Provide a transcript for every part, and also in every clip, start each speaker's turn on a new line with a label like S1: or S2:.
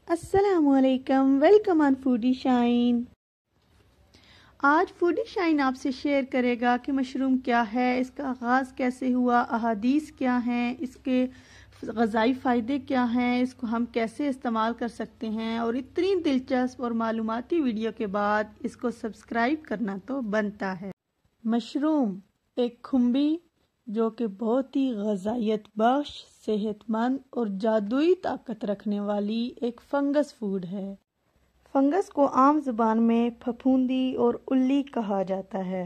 S1: السلام علیکم، welcome on foodie shine. آج فوڈی شائن آپ سے شیئر کرے گا کہ مشروم کیا ہے، اس کا آغاز کیسے ہوا، احادیث کیا ہیں، اس کے غذائی فائدے کیا ہیں، اس کو ہم کیسے استعمال کر سکتے ہیں، اور اتنی دلچسپ اور معلوماتی ویڈیو کے بعد اس کو سبسکرائب کرنا تو بنتا ہے۔ مشروم ایک کھمبی جو کہ بہت ہی غذائیت بخش، صحت مند اور جادوئی طاقت رکھنے والی ایک فنگس فوڈ ہے۔ فنگس کو عام زبان میں پھپھوندی اور الی کہا جاتا ہے۔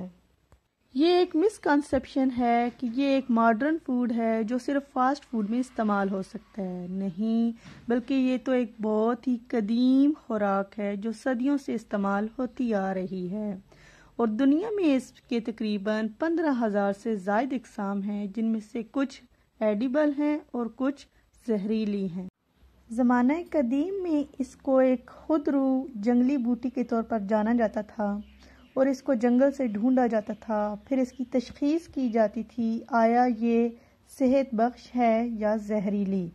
S1: یہ ایک مسکنسپشن ہے کہ یہ ایک ماڈرن فوڈ ہے جو صرف فاسٹ فوڈ میں استعمال ہو سکتا ہے، نہیں بلکہ یہ تو ایک بہت ہی قدیم خوراک ہے جو صدیوں سے استعمال ہوتی آ رہی ہے، اور دنیا میں اس کے تقریباً 15,000 سے زائد اقسام ہیں، جن میں سے کچھ ایڈیبل ہیں اور کچھ زہریلی ہیں۔ زمانہ قدیم میں اس کو ایک خودرو جنگلی بوٹی کے طور پر جانا جاتا تھا اور اس کو جنگل سے ڈھونڈا جاتا تھا، پھر اس کی تشخیص کی جاتی تھی آیا یہ صحت بخش ہے یا زہریلی۔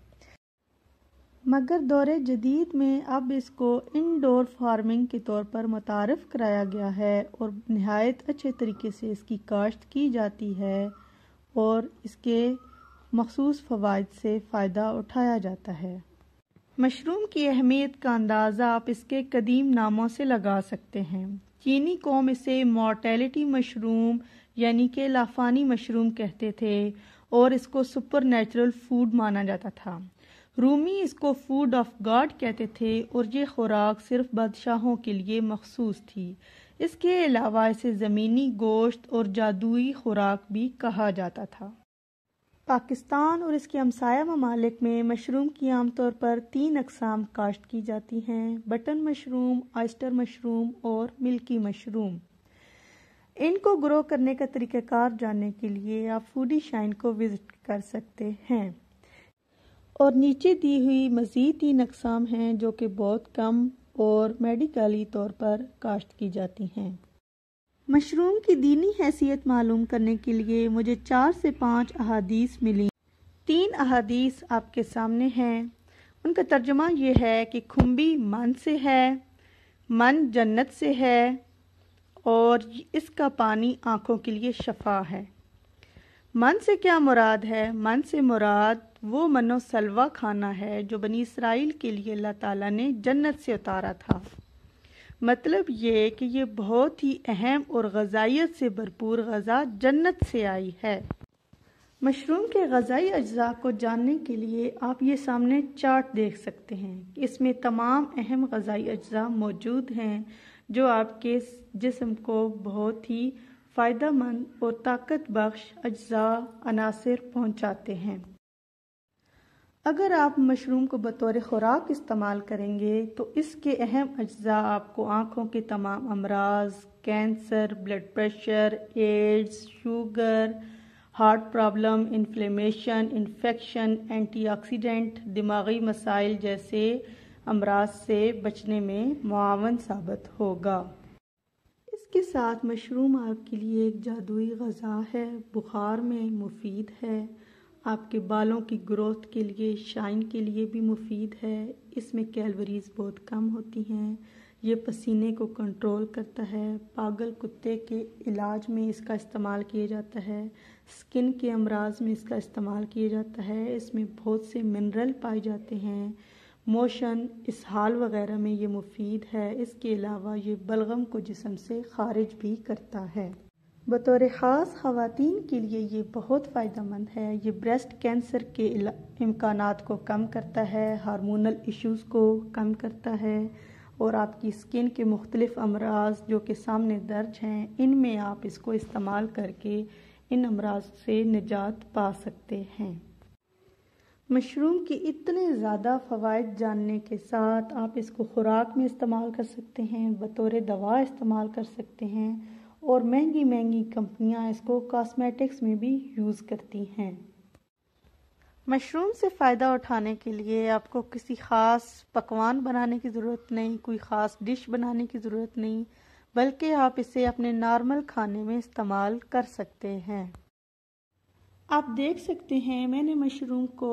S1: مگر دور جدید میں اب اس کو انڈور فارمنگ کے طور پر متعارف کرایا گیا ہے اور نہایت اچھے طریقے سے اس کی کاشت کی جاتی ہے اور اس کے مخصوص فوائد سے فائدہ اٹھایا جاتا ہے۔ مشروم کی اہمیت کا اندازہ آپ اس کے قدیم ناموں سے لگا سکتے ہیں۔ چینی قوم اسے مارٹیلٹی مشروم یعنی کہ لافانی مشروم کہتے تھے اور اس کو سپر نیچرل فوڈ مانا جاتا تھا۔ رومی اس کو فوڈ آف گاڈ کہتے تھے اور یہ خوراک صرف بادشاہوں کے لیے مخصوص تھی۔ اس کے علاوہ اسے زمینی گوشت اور جادوئی خوراک بھی کہا جاتا تھا۔ پاکستان اور اس کے ہمسایہ ممالک میں مشروم کی عام طور پر 3 اقسام کاشت کی جاتی ہیں: بٹن مشروم، آئسٹر مشروم اور ملکی مشروم۔ ان کو گرو کرنے کا طریقہ کار جاننے کے لیے آپ فوڈی شائن کو وزٹ کر سکتے ہیں، اور نیچے دی ہوئی مزید 3 اقسام ہیں جو کہ بہت کم اور میڈیکلی طور پر کاشت کی جاتی ہیں۔ مشروم کی دینی حیثیت معلوم کرنے کے لیے مجھے 4 سے 5 احادیث ملی۔ 3 احادیث آپ کے سامنے ہیں۔ ان کا ترجمہ یہ ہے کہ کھمبی من سے ہے، من جنت سے ہے، اور اس کا پانی آنکھوں کے لیے شفا ہے۔ من سے کیا مراد ہے؟ من سے مراد وہ من و سلوہ کھانا ہے جو بنی اسرائیل کے لیے اللہ تعالیٰ نے جنت سے اتارا تھا۔ مطلب یہ کہ یہ بہت ہی اہم اور غذائیت سے بھرپور غذا جنت سے آئی ہے۔ مشروم کے غذائی اجزاء کو جاننے کے لیے آپ یہ سامنے چارٹ دیکھ سکتے ہیں کہ اس میں تمام اہم غذائی اجزاء موجود ہیں جو آپ کے جسم کو بہت ہی فائدہ مند اور طاقت بخش اجزاء عناصر پہنچاتے ہیں۔ اگر آپ مشروم کو بطور خوراک استعمال کریں گے تو اس کے اہم اجزاء آپ کو آنکھوں کے تمام امراض، cancer, blood pressure, AIDS, sugar, heart problem, inflammation, infection, antioxidant, دماغی مسائل جیسے امراض سے بچنے میں معاون ثابت ہوگا۔ اس کے ساتھ مشروم آپ کے لیے ایک جادوئی غذا ہے، بخار میں مفید ہے، آپ کے بالوں کی گروتھ کے لیے، شائن کے لیے بھی مفید ہے۔ اس میں کیلوریز بہت کم ہوتی ہیں، یہ پسینے کو کنٹرول کرتا ہے، پاگل کتے کے علاج میں اس کا استعمال کیا جاتا ہے، سکن کے امراض میں اس کا استعمال کیا جاتا ہے، اس میں بہت سے منرل پائے جاتے ہیں، موشن، اسہال وغیرہ میں یہ مفید ہے۔ اس کے علاوہ یہ بلغم کو جسم سے خارج بھی کرتا ہے۔ بطور خاص خواتین کے لیے یہ بہت فائدہ مند ہے، یہ بریسٹ کینسر کے امکانات کو کم کرتا ہے، ہارمونل ایشوز کو کم کرتا ہے، اور آپ کی سکن کے مختلف امراض جو کہ سامنے درج ہیں ان میں آپ اس کو استعمال کر کے ان امراض سے نجات پا سکتے ہیں۔ مشروم کے اتنے زیادہ فوائد جاننے کے ساتھ آپ اس کو خوراک میں استعمال کر سکتے ہیں، بطور دوا استعمال کر سکتے ہیں، اور مہنگی مہنگی کمپنیاں اس کو کاسمیٹکس میں بھی یوز کرتی ہیں۔ مشروم سے فائدہ اٹھانے کے لیے آپ کو کسی خاص پکوان بنانے کی ضرورت نہیں، کوئی خاص ڈش بنانے کی ضرورت نہیں، بلکہ آپ اسے اپنے نارمل کھانے میں استعمال کر سکتے ہیں۔ آپ دیکھ سکتے ہیں میں نے مشروم کو